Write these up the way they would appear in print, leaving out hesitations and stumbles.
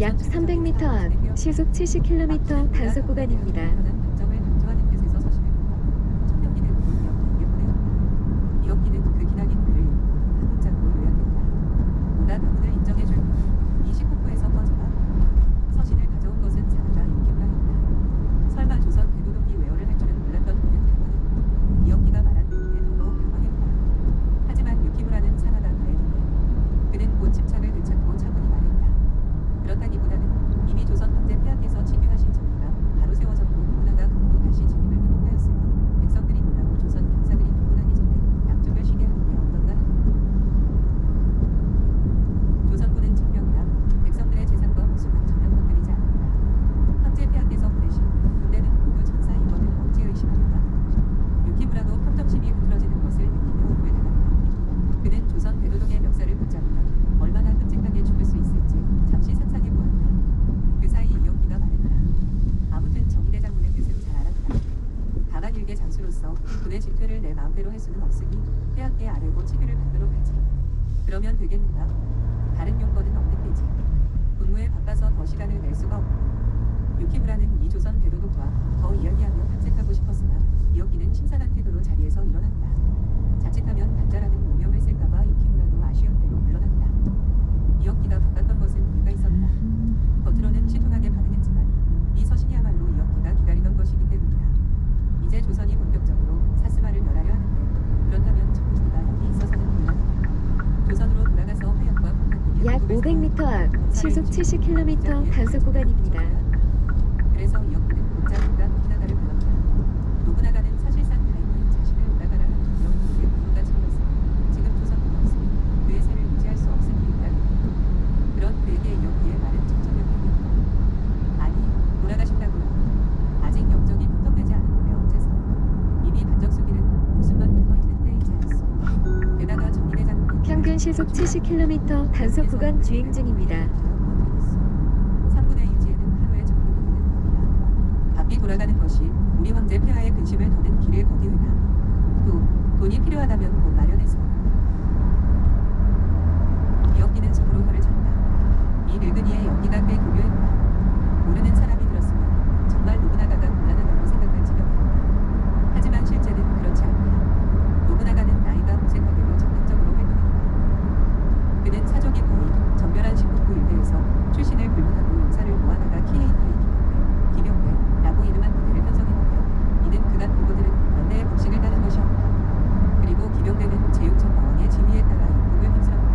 약 300m 앞 시속 70km 단속 구간입니다. 군의 직퇴를 내 마음대로 할 수는 없으니 폐하께 아뢰고 치기를 받도록 하지. 그러면 되겠는가? 다른 용건은 없는 데지. 군무에 바빠서 더 시간을 낼 수가 없고. 유키무라는 이 조선 대도독과 더 이야기하며 탐색하고 싶었으나 이어끼는 심상한 태도로 자리에서 일어났다. 자칫하면 단자라는 오명을 쓸까봐 유키무라도 아쉬운 대로 물러났다. 이어끼가 바빴던 것은 이유가 있었다. 겉으로는 시통하게 반응했지만 이 서신이야말로 이어끼가 기다리던 것이기 때문이다. 이제 조선이 본격적으로 사스마를 멸하려 하는데 그렇다면 정유기가 여기 있어서는 곤란하다. 조선으로 돌아가서 화약과 폭탄 약 500m 앞 시속 70km 단속 구간입니다. 그래서 이어끼는 곧자기가 노부나가를 불렀다. 노부나가는 사실상 다행히 자신을 오라가라 하는 이어끼에게 분노가 차오르었으니 지금 조선군이 없으니 그의 세를 유지할 수 없으니 일단 그런 그에게 이어끼의 말은 정청력이었다. 아니 돌아가신다고요. 아직 영적이 편성되지 않았는데 어째서 이미 반정수기는 목숨만 붙어 있는 때이지 않소. 게다가 전인의 장군이 평균 시속 70km 단속 구간 주행 중입니다. 3분의 유지에는 하루의 정복이 되는 법이라. 바삐 돌아가는 것이 우리 황제 폐하의 근심을 더는 길의 거기외다. 또 돈이 필요하다면 곧 마련해서. 이어끼는 속으로 혀를 찼다. 이 늙은이의 연기가 꽤 교묘했다. 모르는 사람이 들었으면 정말 노부나가가 곤란하다고 생각할 지경이었다. 하지만 실제는 그렇지 않다. 노부나가는 나이가 무색하게도 적극적으로 활동했다. 그는 사족이 거의 전멸한 식국부 일대에서 출신을 불문하고 용사를 모아다가 키에이타이 기병대라고 이름한 부대를 편성했는데 이는 그간 보고들은 연대의 법칙을 따른 것이었다. 그리고 기병대는 제6천 마왕의 지휘에 따라 입국을 휩쓸었다.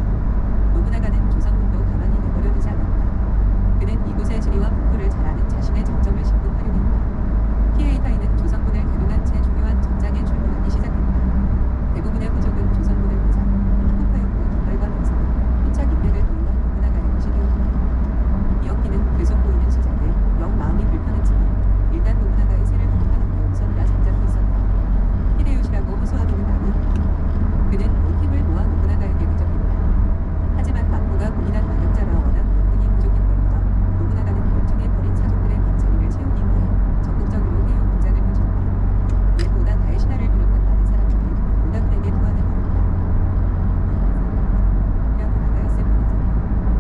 노부나가는 조선군도 가만히 내버려 두지 않았다. 그는 이곳의 지리와 풍토를 잘 아는 자신의 장점을 싣고 활용했다. 키에이타이는 조선군을 대동한 채 중요한 전장에 출몰하기 시작했다. 대부분의 부족은 조선군을 보자 한국하였고 깃발과 명성은 후착 인맥을 보이던 노부나가의 것이기였다. 이어끼는 계속 보이는 수작에 영 마음이 불편했지만 일단 노부나가의 세를 회복하는 게 우선이라 잠잠히 있었다. 히데요시라고 호소하기는 아니었다. 그는 온 힘을 모아 노부나가에게 대적했다. 하지만 막부가 군인한 반역자라 워낙 명분이 부족했거니와 노부나가는 열중에 버린 사족들의 빈자리를 채우기 위해 적극적으로 해요 공작을 펼쳤다. 얘보다 나의 신하를 비롯한 많은 사람들이 오다군에게 투안해 버렸다. 이라고 나가있을 뿐이지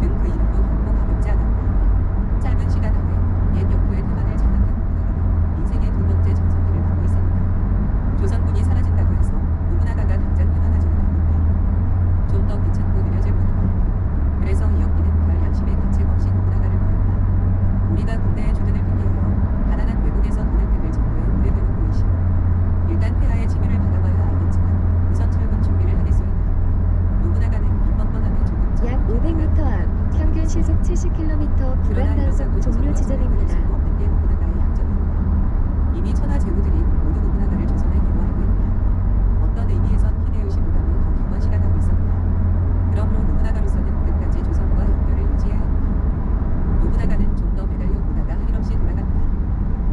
등 그 이름도 결코 가볍지 않았다. 짧은 시간 안에 옛 영토의 태만을 장악한 노부나가는 인생의 두 번째 정성기를 받고 있었다. 조선군이 사라진다고 해서 노부나가가 당장 태만하지는 않는다. 좀 더 귀찮고 느려질 뿐이다. 그래서 이어끼는 별 양심의 가책 없이 노부나가를 버렸다. 우리가 군대의 주둔을 핑계하여 가난한 외국에서 보낸 팩을 정부에 무례대로 보이시오. 일단 폐하의 징유를 받아봐야 알겠지만 우선 철군 준비를 하겠소이다. 노부나가는 이 뻔뻔함에 조금 약 500m 앞 평균 시속 70km 구간 단속 종료 지점입니다. 없는 게 노부나가의 약점이었다. 이미 천하 제후들이 모두 노부나가를 조선에 기모하고 있다. 어떤 의미에선 히데요시보다도 더 경건시간하고 있었다. 그러므로 노부나가로서는 끝까지 조선과 연결을 유지해야 했다. 노부나가는 좀 더 매달려 보다가 할일없이 돌아갔다.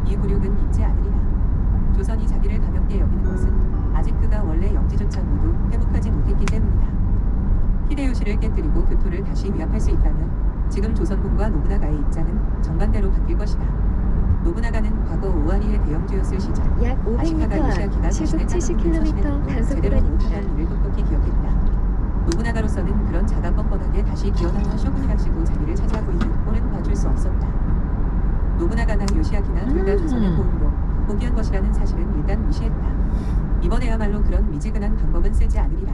이 굴욕은 잊지 않으리라. 조선이 자기를 가볍게 여기는 것은 아직 그가 원래 영지조차 모두 회복하지 못했기 때문이다. 히데요시를 깨뜨리고 교토를 다시 위압할 수 있다면 지금 조선군과 노부나가의 입장은 정반대로 바뀔 것이다. 노부나가는 과거 오와리의 대영주였을 시절 약 아시카가 500m 요시아키가 앞 시속 자신의 70km 제대로 단속 못하던 구간입니다. 일을 똑똑히 기억했다. 노부나가로서는 그런 자가 뻔뻔하게 다시 기어나와 쇼군이랍시고 자리를 차지하고 있는 꼴은 봐줄 수 없었다. 노부나가나 요시아키나 둘 다 조선의 도움으로 복귀한 것이라는 사실은 일단 무시했다. 이번에야말로 그런 미지근한 방법은 쓰지 않으리라.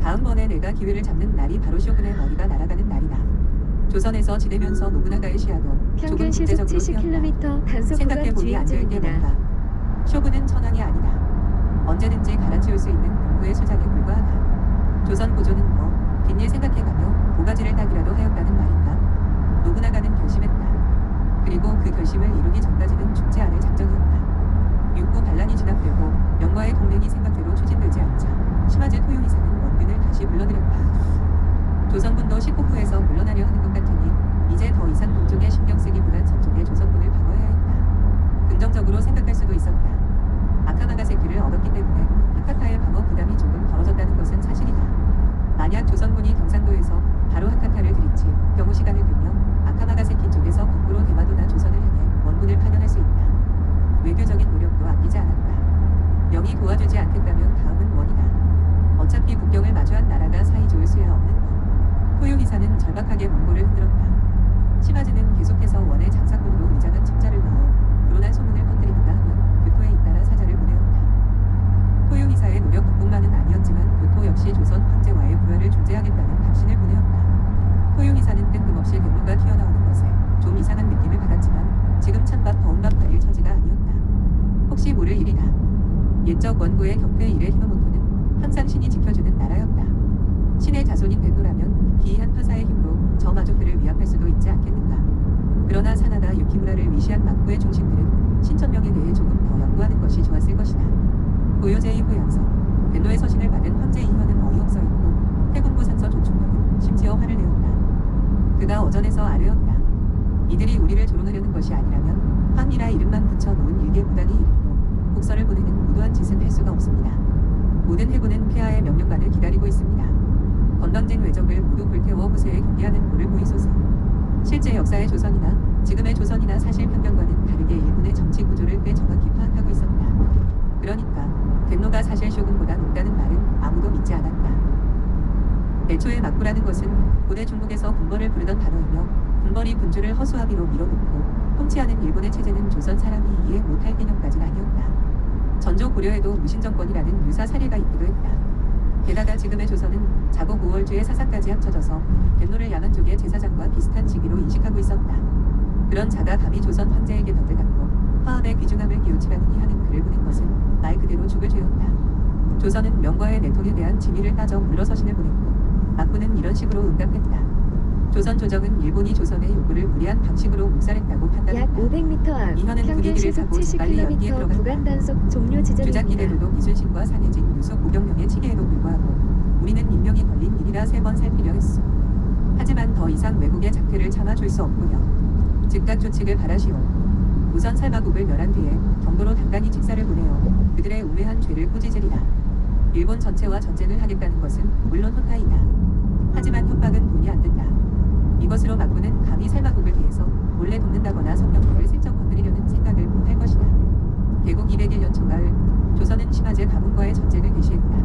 다음번에 내가 기회를 잡는 날이 바로 쇼군의 머리가 날아가는 날이다. 조선에서 지내면서 노부나가의 시야도 조금 평균 시속 국제적으로 뛰었다. 70km 단속 구간 생각해보니 주행 안 될 게 중입니다. 뭔가. 쇼군은 천황이 아니다. 언제든지 갈아치울 수 있는 공부의 수장에 불과하다. 조선 고조는 뭐 뒷일 생각해가며 고가지를 따기라도 하였다는 말인가. 노부나가는 결심했다. 그리고 그 결심을 이루기 전까지는 죽지 않을 작정이었다. 육고 반란이 진압되고 명과의 동맹이 생각대로 추진되지 않자 시마제 토요이사는 원균을 다시 불러들였다. 조선군도 시코쿠에서 물러나려 하는 것 같으니 이제 더 이상 동쪽에 신경 쓰기보단 서쪽에 조선군을 방어해야 했다. 긍정적으로 생각할 수도 있었다. 아카마가세키를 얻었기 때문에 하카타의 방어 부담이 조금 덜어졌다는 것은 사실이다. 만약 조선군이 경상도에서 바로 하카타를 들이칠 경우 시간을 끌면 아카마가세키 쪽에서 거꾸로 대마도나 조선을 향해 원군을 파견할 수 있다. 외교적인 노력도 아끼지 않았다. 명이 도와주지 않겠다면 다음은 원이다. 어차피 국경을 마주한 나라가 사이좋을 수야 없는 것. 토요기사는 절박하게 몽골을 흔들었다. 시마즈는 계속해서 원의 장사꾼으로 위장한 첩자를 넣어 불온한 소문을 퍼뜨리는가 하면 교토에 잇따라 사자를 보내었다. 토요기사의 노력 덕분만은 아니었지만 교토 역시 조선 황제와의 불화를 중재하겠다는 답신을 보내었다. 토요기사는 뜬금없이 대로가 튀어나오는 것에 좀 이상한 느낌을 받았지만 지금 찬밥 더운 밥 달릴 처지가 아니었다. 혹시 모를 일이다. 옛적 원고의 격퇴 이래 히노모토는 항상 신이 지켜주는 나라였다. 신의 자손인 벤노라면 기이한 파사의 힘으로 저 마족들을 위압할 수도 있지 않겠는가. 그러나 사나다 유키무라를 위시한 막부의 중심들은 신천명에 대해 조금 더 연구하는 것이 좋았을 것이다. 고요제의 후양서 벤노의 서신을 받은 황제 이현은 어이없어 했고 해군부 상서 조충명은 심지어 화를 내었다. 그가 어전에서 아뢰었다. 이들이 우리를 조롱하려는 것이 아니라면 황이라 이름만 붙여놓은 일개 무단의 이름으로 국서를 보내는 무도한 짓은 할 수가 없습니다. 모든 해군은 폐하의 명령만을 기다리고 있습니다. 건방진 외적을 모두 불태워 후세에 경계하는 모를 보이소서. 실제 역사의 조선이나 지금의 조선이나 사실 편견과는 다르게 일본의 정치 구조를 꽤 정확히 파악하고 있었다. 그러니까 덴노가 사실 쇼군보다 높다는 말은 아무도 믿지 않았다. 애초에 막부라는 것은 고대 중국에서 군벌을 부르던 단어이며 군벌이 군주를 허수아비로 밀어놓고 통치하는 일본의 체제는 조선 사람이 이해 못할 개념까지는 아니었다. 전조 고려에도 무신정권이라는 유사 사례가 있기도 했다. 게다가 지금의 조선은 자국 5월주의 사사까지 합쳐져서 덴노를 야만족의 제사장과 비슷한 직위로 인식하고 있었다. 그런 자가 감히 조선 황제에게 덧대갖고 화합의 귀중함을 기우치라느니 하는 글을 보낸 것은 말 그대로 죽을 죄였다. 조선은 명과의 내통에 대한 진위를 따져 물러서신을 보냈고 막부는 이런 식으로 응답했다. 조선 조정은 일본이 조선의 요구를 무리한 방식으로 묵살했다고 약 판단했다. 500m 앞 이현은 평균 분위기를 시속 타고 빨리 연기에 70km 들어간다. 구간 단속 종료 주작기대 지점입니다. 노동 이순신과 산해진 유속 고경령의 치계에도 불구하고 우리는 인명이 걸린 일이라 3번 살피려 했소. 하지만 더 이상 외국의 작태를 참아줄 수 없군요. 즉각 조치를 바라시오. 우선 살마국을 멸한 뒤에 경도로 단단히 직사를 보내어 그들의 우매한 죄를 꾸짖으리라. 일본 전체와 전쟁을 하겠다는 것은 물론 호타이다. 하지만 협박은 돈이 안 든다. 이것으로 막부는 감히 살마국을 위해서 몰래 돕는다거나 성경국을 슬쩍 건드리려는 생각을 못할 것이다. 개국 201년 초가을 조선은 시마제 가문과의 전쟁을 개시했다.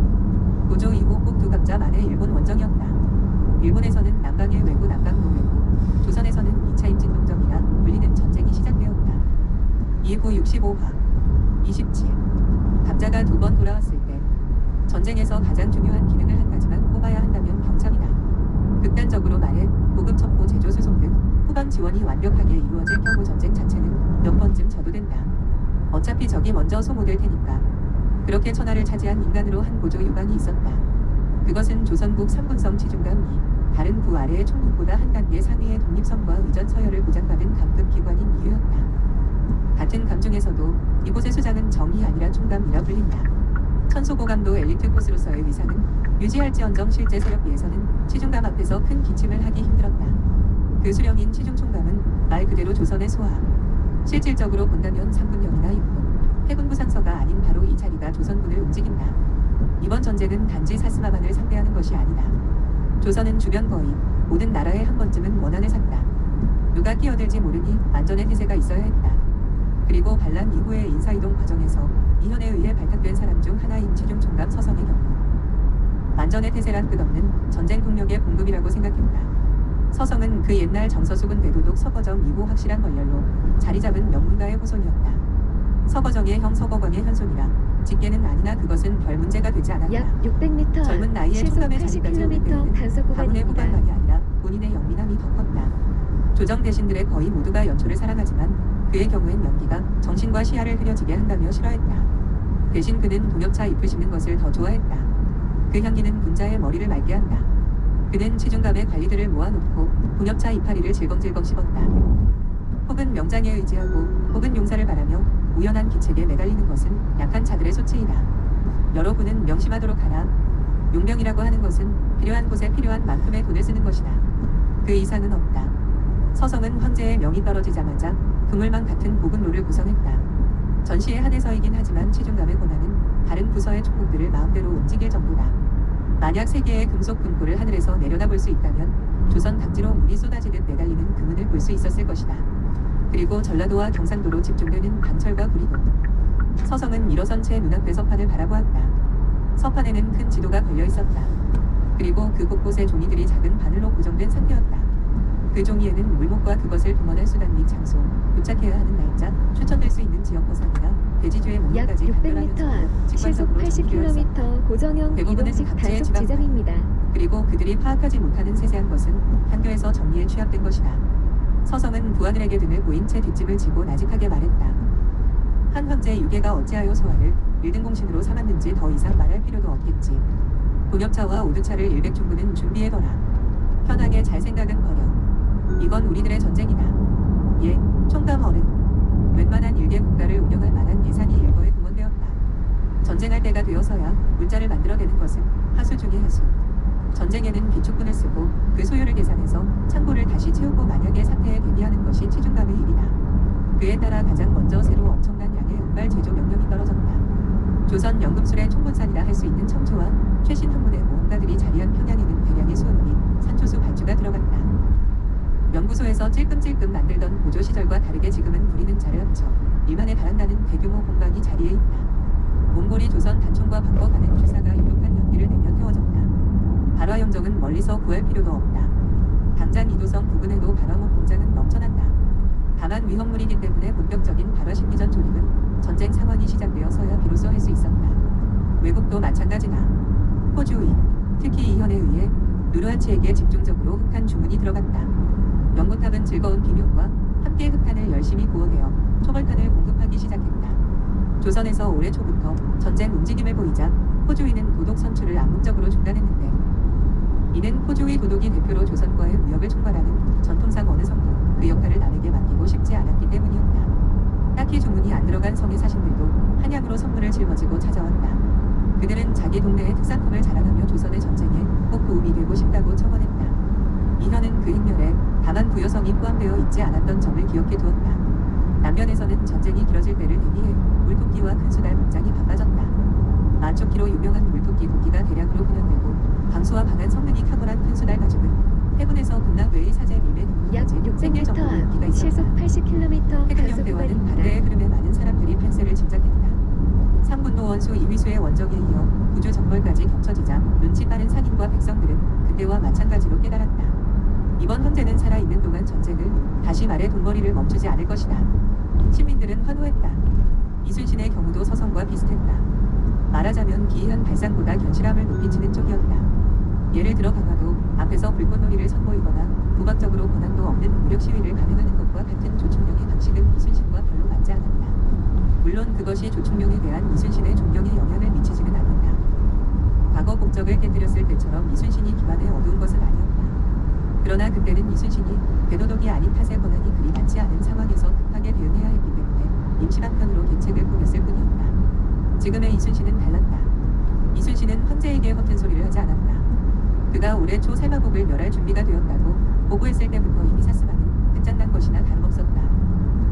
고조 이후 꼭 2갑자 만에 일본 원정이었다. 일본에서는 남방의 왜구 남방 노외고 조선에서는 2차 임진동정이라 불리는 전쟁이 시작되었다. 이후 65화 27 갑자가 2번 돌아왔을 때 전쟁에서 가장 중요한 기능을 한 가지만 꼽아야 한다면 병참이다. 극단적으로 말해 보급 첩보 제조 수송 등 후방 지원이 완벽하게 이루어질 경우 전쟁 자체는 몇 번쯤 져도 된다. 어차피 적이 먼저 소모될 테니까. 그렇게 천하를 차지한 인간으로 한 고조 유방이 있었다. 그것은 조선국 3군성 치중감 2 다른 부 아래의 총국보다 한 단계 상위의 독립성과 의전 서열을 보장받은 감급 기관인 이유였다. 같은 감 중에서도 이곳의 수장은 정이 아니라 총감이라 불린다. 천수고감도 엘리트 코스로서의 위상은 유지할지언정 실제 세력비에서는 치중감 앞에서 큰 기침을 하기 힘들었다. 그 수령인 치중총감은 말 그대로 조선의 소하. 실질적으로 본다면 3군령이나 6군, 해군부 상서가 아닌 바로 이 자리가 조선군을 움직인다. 이번 전쟁은 단지 사스마만을 상대하는 것이 아니다. 조선은 주변 거의 모든 나라에 한 번쯤은 원한을 샀다. 누가 끼어들지 모르니 안전의 태세가 있어야 했다. 그리고 반란 이후의 인사이동 과정에서 이현에 의해 발탁된 사람 중 하나인 치중총감 서성의 경우 만전의 태세란 끝없는 전쟁 동력의 공급이라고 생각했다. 서성은 그 옛날 정서숙은 대도독 서거정 2호 확실한 걸렬로 자리 잡은 명문가의 후손이었다. 서거정의 형 서거광의 현손이라 직계는 아니나 그것은 별 문제가 되지 않았다. 약 600m 젊은 나이에 시속 총감의 자리까지 오를 80km 때에는 단속 가문의 구간입니다. 후반만이 아니라 본인의 영민함이 더 컸다. 조정 대신들의 거의 모두가 연초를 사랑하지만 그의 경우엔 연기가 정신과 시야를 흐려지게 한다며 싫어했다. 대신 그는 동엽차 잎을 씹는 것을 더 좋아했다. 그 향기는 군자의 머리를 맑게 한다. 그는 치중감의 관리들을 모아놓고 동엽차 이파리를 질겅질겅 씹었다. 혹은 명장에 의지하고 혹은 용사를 바라며 우연한 기책에 매달리는 것은 약한 자들의 소치이다. 여러분은 명심하도록 하라. 용병이라고 하는 것은 필요한 곳에 필요한 만큼의 돈을 쓰는 것이다. 그 이상은 없다. 서성은 황제의 명이 떨어지자마자 그물망 같은 보급로를 구성했다. 전시에 한해서이긴 하지만 치중감의 권한은 다른 부서의 총국들을 마음대로 움직일 정도다. 만약 세 개의 금속 금고를 하늘에서 내려다볼 수 있다면 조선 각지로 물이 쏟아지듯 내달리는 금은을 볼 수 있었을 것이다. 그리고 전라도와 경상도로 집중되는 강철과 구리도. 서성은 일어선 채 눈앞의 서판을 바라보았다. 서판에는 큰 지도가 걸려 있었다. 그리고 그 곳곳에 종이들이 작은 바늘로 고정된 상태였다. 그 종이에는 물목과 그것을 동원할 수단 및 장소, 도착해야 하는 날짜, 추천될 수 있는 지역 버선이나 대지주의 약 목록까지 600m 앞 시속 80km 고정형 대부분은 이동식 각지의 단속 지방 지점입니다. 그리고 그들이 파악하지 못하는 세세한 것은 한교에서 정리에 취합된 것이다. 서성은 부하들에게 등을 보인 채 뒷짐을 지고 나직하게 말했다. 한 황제 유계가 어찌하여 소화를 1등 공신으로 삼았는지 더 이상 말할 필요도 없겠지. 동엽차와 오두차를 100중구는 준비해둬라. 편하게 잘 생각은 버려. 이건 우리들의 전쟁이다. 예, 총감 어른. 웬만한 일개 국가를 운영할 만한 예산이 일거에 동원되었다. 전쟁할 때가 되어서야 문자를 만들어내는 것은 하수 중의 하수. 전쟁에는 비축분을 쓰고 그 소요를 계산해서 창고를 다시 채우고 만약의 사태에 대비하는 것이 치중감의 일이다. 그에 따라 가장 먼저 새로 엄청난 양의 은발 제조 명령이 떨어졌다. 조선 연금술의 총본산이라 할 수 있는 청초와 최신 학문의 모험가들이 자리한 평양에는 대량의 수은 및 산초수 발주가 들어갔다. 연구소에서 찔끔찔끔 만들던 보조 시절과 다르게 지금은 부리는 자를 합쳐 1만에 달한다는 대규모 공방이 자리에 있다. 몽골이 조선 단총과 바꿔가는 주사가 유력한 연기를 내며 태워졌다. 발화영정은 멀리서 구할 필요도 없다. 당장 이도성 부근에도 발화목 공장은 넘쳐난다. 다만 위험물이기 때문에 본격적인 발화 심리전 조립은 전쟁 상황이 시작되어서야 비로소 할 수 있었다. 외국도 마찬가지다. 호주인, 특히 이현에 의해 누르하치에게 집중적으로 흑탄 주문이 들어갔다. 연고탑은 즐거운 비명과 함께 흑탄을 열심히 구워내어 초벌탄을 공급하기 시작했다. 조선에서 올해 초부터 전쟁 움직임을 보이자 호주인은 도독 선출을 암묵적으로 중단했는데 이는 호주의 도독이 대표로 조선과의 무역을 총괄하는 전통상 어느 성도 그 역할을 남에게 맡기고 싶지 않았기 때문이었다. 딱히 주문이 안 들어간 성의 사신들도 한양으로 선물을 짊어지고 찾아왔다. 그들은 자기 동네의 특산품을 자랑하며 조선의 전쟁에 꼭 도움이 되고 싶다고 청원했다. 이현은 그 행렬에 다만 부여성이 포함되어 있지 않았던 점을 기억해 두었다. 남변에서는 전쟁이 길어질 때를 대비해 물토끼와 큰 수달 목장이 바빠졌다. 만초키로 유명한 물토끼 도끼가 대량으로 훈련되고 방수와 방한 성능이 탁월한 큰 수달 가죽은 해군에서 군락 외의 사제 밀매 약 등까지 생길 600m 정도로 인기가 앞 시속 있었다. 80km 해군령 단속 대화는 구간입니다. 반대의 흐름에 많은 사람들이 판세를 짐작했다. 삼군도 원수 이휘수의 원정에 이어 구주 정벌까지 겹쳐지자 눈치 빠른 상인과 백성들은 그때와 마찬가지로 깨달았다. 이번 헌제는 살아있는 동안 전쟁을 다시 말해 돈벌이를 멈추지 않을 것이다. 시민들은 환호했다. 이순신의 경우도 서성과 비슷했다. 말하자면 기이한 발상보다 견실함을 높이 치는 쪽이었다. 예를 들어 강화도 앞에서 불꽃놀이를 선보이거나 도박적으로 권한도 없는 무력 시위를 감행하는 것과 같은 조충룡의 방식은 이순신과 별로 맞지 않았다. 물론 그것이 조충룡에 대한 이순신의 존경에 영향을 미치지는 않는다. 과거 국적을 깨뜨렸을 때처럼 이순신이 기반에 어두운 것은 아니었다. 그러나 그때는 이순신이 대도독이 아닌 탓에 권한이 그리 많지 않은 상황에서 급하게 대응해야 했기 때문에 임시방편으로 계책을 꾸몄을 뿐이었다. 지금의 이순신은 달랐다. 이순신은 황제에게 허튼 소리를 하지 않았다. 그가 올해 초 살마국을 멸할 준비가 되었다고 보고했을 때부터 이미 사스마는 끝장난 것이나 다름없었다.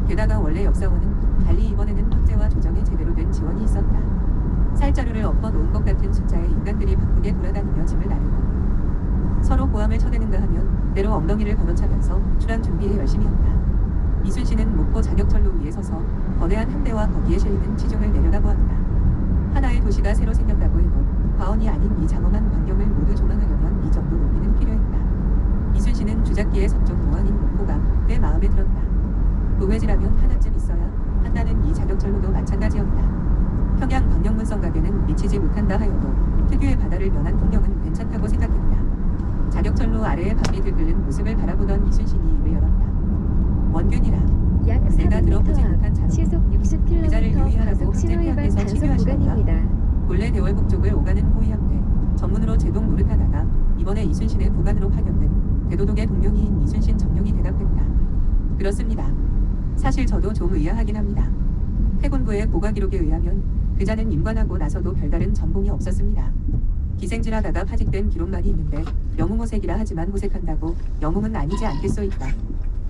게다가 원래 역사원은 달리 이번에는 황제와 조정에 제대로 된 지원이 있었다. 살자루를 엎어 놓은 것 같은 숫자의 인간들이 바쁘게 돌아다니며 짐을 나르고 서로 고함을 쳐대는가 하면 때로 엉덩이를 걷어차면서 출항 준비에 열심히 했다. 이순신은 목포 자격철로 위에 서서 거대한 함대와 거기에 실리는 치중을 내려다보았다. 하나의 도시가 새로 생겼다고 해도 과언이 아닌 이 장엄한 광경을 모두 조망하려면 이 정도 높이는 필요했다. 이순신은 주작기의 서쪽 모항인 목포가 꽤 마음에 들었다. 도회지라면 하나쯤 있어야 한다는 이 자격철로도 마찬가지였다. 평양 광명문성각에는 미치지 못한다 하여도 특유의 바다를 면한 풍경은 괜찮다고 생각했다. 자격철로 아래에 밤이 들끓는 모습을 바라보던 이순신이 입을 열었다. 원균이라 약 내가 들어보지 못한 400m 차로 앞 시속 의자를 60km 유의하라고 과속 신호위반 현재 단속 시교하시던가? 구간입니다. 본래 대월북 쪽을 오가는 호위함대 전문으로 제동 노릇하다가 이번에 이순신의 부관으로 파견된 대도독의 동명이인 이순신 정령이 대답했다. 그렇습니다. 사실 저도 좀 의아하긴 합니다. 해군부의 고가 기록에 의하면 그자는 임관하고 나서도 별다른 전공이 없었습니다. 기생질하다가 파직된 기록만이 있는데 영웅호색이라 하지만 호색한다고 영웅은 아니지 않겠소이까.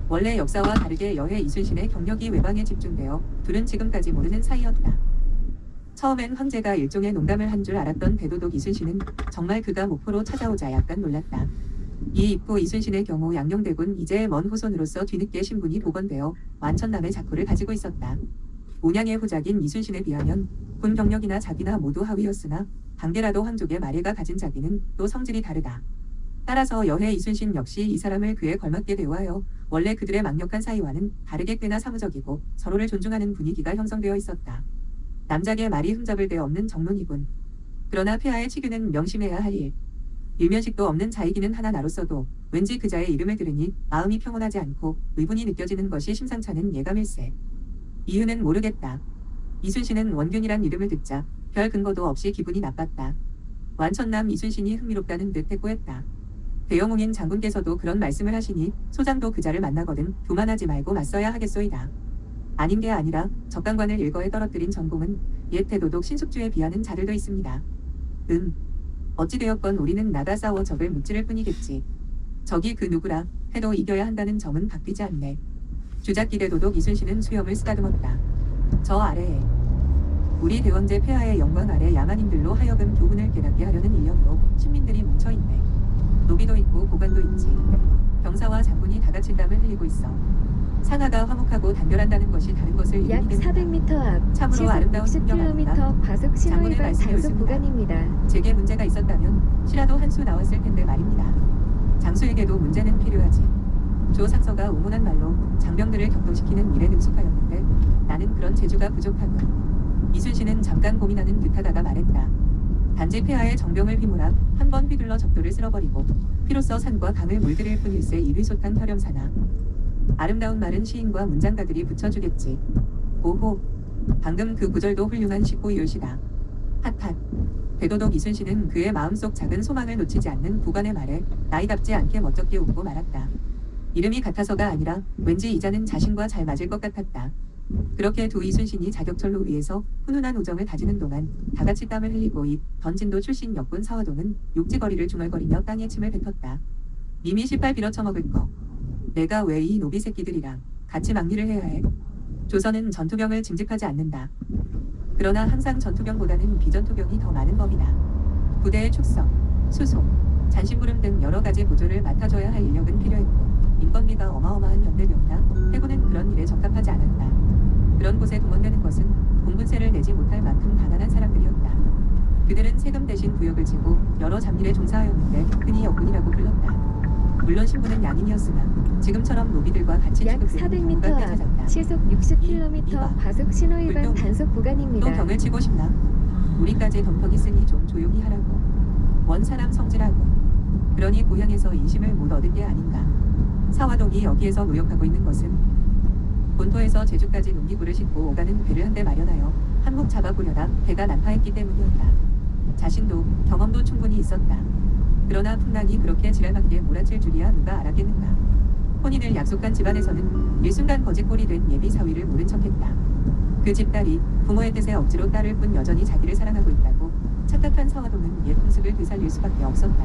원래 역사와 다르게 여해 이순신의 경력이 외방에 집중되어 둘은 지금까지 모르는 사이였다. 처음엔 황제가 일종의 농담을 한 줄 알았던 대도독 이순신은 정말 그가 목포로 찾아오자 약간 놀랐다. 이 입고 이순신의 경우 양녕대군 이제의 먼 후손으로서 뒤늦게 신분이 복원되어 완천남의 작호를 가지고 있었다. 온양의 후작인 이순신에 비하면 군 경력이나 자기나 모두 하위였으나 당대라도 황족의 마례가 가진 자기는 또 성질이 다르다. 따라서 여해 이순신 역시 이 사람을 그에 걸맞게 대우하여 원래 그들의 막력한 사이와는 다르게 꽤나 사무적이고 서로를 존중하는 분위기가 형성되어 있었다. 남작의 말이 흠잡을 데 없는 정론이군. 그러나 폐하의 치규는 명심해야 할 일. 일면식도 없는 자이기는 하나 나로서도 왠지 그자의 이름을 들으니 마음이 평온하지 않고 의분이 느껴지는 것이 심상찮은 예감일세. 이유는 모르겠다. 이순신은 원균이란 이름을 듣자 별 근거도 없이 기분이 나빴다. 완천남 이순신이 흥미롭다는 듯 해꾸했다. 대영웅인 장군께서도 그런 말씀을 하시니 소장도 그자를 만나거든 교만하지 말고 맞서야 하겠소이다. 아닌 게 아니라 적강관을 일거에 떨어뜨린 전공은 옛 대도독 신숙주에 비하는 자들도 있습니다. 어찌되었건 우리는 나가 싸워 적을 무찌를 뿐이겠지. 적이 그 누구라 해도 이겨야 한다는 점은 바뀌지 않네. 주작기 대도독 이순신은 수염을 쓰다듬었다. 저 아래에 우리 대왕제 폐하의 영광 아래 야만인들로 하여금 교훈을 깨닫게 하려는 인력으로 신민들이 뭉쳐있네. 노비도 있고 고관도 있지. 병사와 장군이 다같이 땀을 흘리고 있어. 상하가 화목하고 단결한다는 것이 다른 것을 약 의미합니다. 400m 앞 참으로 시속 아름다운 풍경 아닙니까? 60km 과속 신호위반 말씀이 단속 옳습니다. 구간입니다. 제게 문제가 있었다면 시라도 한 수 나왔을 텐데 말입니다. 장수에게도 문제는 필요하지. 조 상서가 오문한 말로 장병들을 격동시키는 일에 능숙하였는데 나는 그런 재주가 부족하군. 이순신은 잠깐 고민하는 듯하다가 말했다. 단지 폐하의 정병을 휘몰아 한 번 휘둘러 적도를 쓸어버리고 피로써 산과 강을 물들일 뿐일세 일휘소탄 혈염사나. 아름다운 말은 시인과 문장가들이 붙여주겠지. 오호, 방금 그 구절도 훌륭한 식고이올시다. 핫핫. 대도독 이순신은 그의 마음속 작은 소망을 놓치지 않는 부관의 말에 나이답지 않게 멋쩍게 웃고 말았다. 이름이 같아서가 아니라 왠지 이자는 자신과 잘 맞을 것 같았다. 그렇게 두 이순신이 자격철로 위해서 훈훈한 우정을 다지는 동안 다같이 땀을 흘리고 던진도 출신 역군 사화동은 욕지거리를 중얼거리며 땅에 침을 뱉었다. 님이 시발 빌어쳐먹을 거. 내가 왜 이 노비 새끼들이랑 같이 막리를 해야 해? 조선은 전투병을 징집하지 않는다. 그러나 항상 전투병보다는 비전투병이 더 많은 법이다. 부대의 축성, 수송, 잔심부름 등 여러 가지 보조를 맡아줘야 할 인력은 필요했고 인건비가 어마어마한 연대병이나 해군은 그런 일에 적합하지 않았다. 그런 곳에 동원되는 것은 공분세를 내지 못할 만큼 가난한 사람들이었다. 그들은 세금 대신 부역을 지고 여러 잡일에 종사하였는데 흔히 역군이라고 불렀다. 물론 신분은 양인이었으나 지금처럼 노비들과 같이 약 취급되는 400m 경우가 꽤 잦았다. 앞 시속 60km 이봐. 과속 신호위반 또 단속 구간입니다. 벽을 치고 싶나? 우리까지 덤터기 쓰니 좀 조용히 하라고. 원 사람 성질하고. 그러니 고향에서 인심을 못 얻은 게 아닌가. 사화동이 여기에서 노역하고 있는 것은 본토에서 제주까지 농기구를 싣고 오가는 배를 한 대 마련하여 한몫 잡아보려다 배가 난파했기 때문이었다. 자신도 경험도 충분히 있었다. 그러나 풍랑이 그렇게 지랄맞게 몰아칠 줄이야 누가 알았겠는가. 혼인을 약속한 집안에서는 일순간 거짓골이 된 예비 사위를 모른 척했다. 그 집딸이 부모의 뜻에 억지로 딸을 뿐 여전히 자기를 사랑하고 있다고 착각한 사화동은 옛 풍습을 되살릴 수밖에 없었다.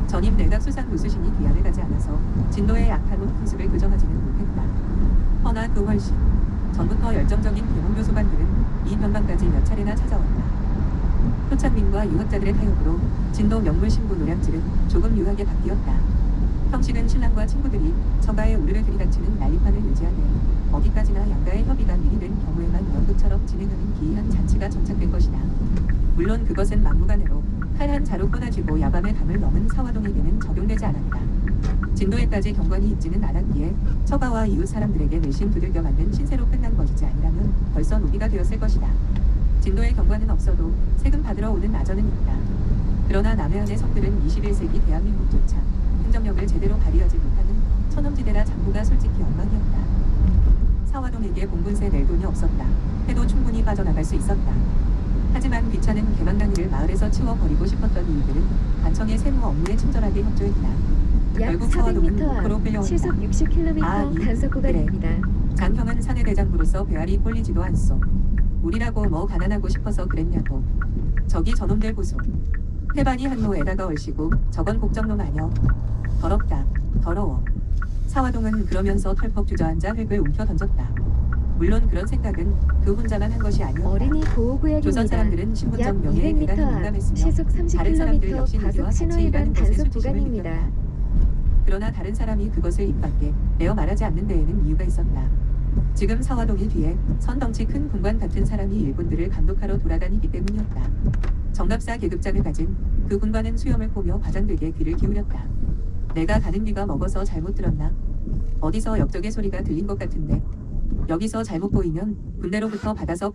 전임 내각 수상 노수신이 귀환을 가지 않아서 진도의 약한 풍습을 교정하지는 못했다. 허나 그 훨씬 전부터 열정적인 계몽교 소관들은 이 변방까지 몇 차례나 찾아왔다. 표창민과 유학자들의 타협으로 진도 명물 신부 노량질은 조금 유하게 바뀌었다. 형식은 신랑과 친구들이 처가에 우르르 들이닥치는 난리판을 유지하되 어디까지나 양가의 협의가 미리 된 경우에만 연극처럼 진행하는 기이한 잔치가 정착된 것이다. 물론 그것은 막무가내로 칼 한 자루 끊어지고 야밤의 감을 넘은 사화동에게는 적용되지 않았다. 진도에까지 경관이 있지는 않았기에 처가와 이웃 사람들에게 내심 두들겨 맞는 신세로 끝난 것이지 아니라면 벌써 노비가 되었을 것이다. 진도에 경관은 없어도 세금 받으러 오는 나저는 있다. 그러나 남해안의 성들은 21세기 대한민국조차 행정력을 제대로 발휘하지 못하는 천엄지대라 장부가 솔직히 엉망이었다. 사화동에게 봉분세 낼 돈이 없었다. 해도 충분히 빠져나갈 수 있었다. 하지만 귀찮은 개망강이를 마을에서 치워버리고 싶었던 이들은 관청의 세무 업무에 친절하게 협조했다. 약 결국 사화동은 400m 목포로 앞 끌려온다. 시속 60km 아, 단속 구간입니다. 장형은 사내 대장부로서 배알이 꼴리지도 않소. 우리라고 뭐 가난하고 싶어서 그랬냐고. 저기 저놈들 보소. 태반이 한노에다가 얼씨고 저건 곡정놈 아녀. 더럽다. 더러워. 사화동은 그러면서 털컥 주저앉아 흙을 움켜 던졌다. 물론 그런 생각은 그 혼자만 한 것이 아니었다. 어린이 보호구역입니다. 조선 사람들은 약 신분적 명예에 200m 대단히 앞 민감했으며 시속 다른 사람들 30km 역시 누리와 과속 같이 신호위반 일하는 것에 단속 수치심을 구간입니다. 느꼈다. 그러나 다른 사람이 그것을 입 밖에 내어 말하지 않는 데에는 이유가 있었다. 지금 사화동일 뒤에 선 덩치 큰 군관 같은 사람이 일꾼들을 감독하러 돌아다니기 때문이었다. 정갑사 계급장을 가진 그 군관은 수염을 꼬며 과장되게 귀를 기울였다. 내가 가는 귀가 먹어서 잘못 들었나? 어디서 역적의 소리가 들린 것 같은데 여기서 잘못 보이면 군대로부터 받아서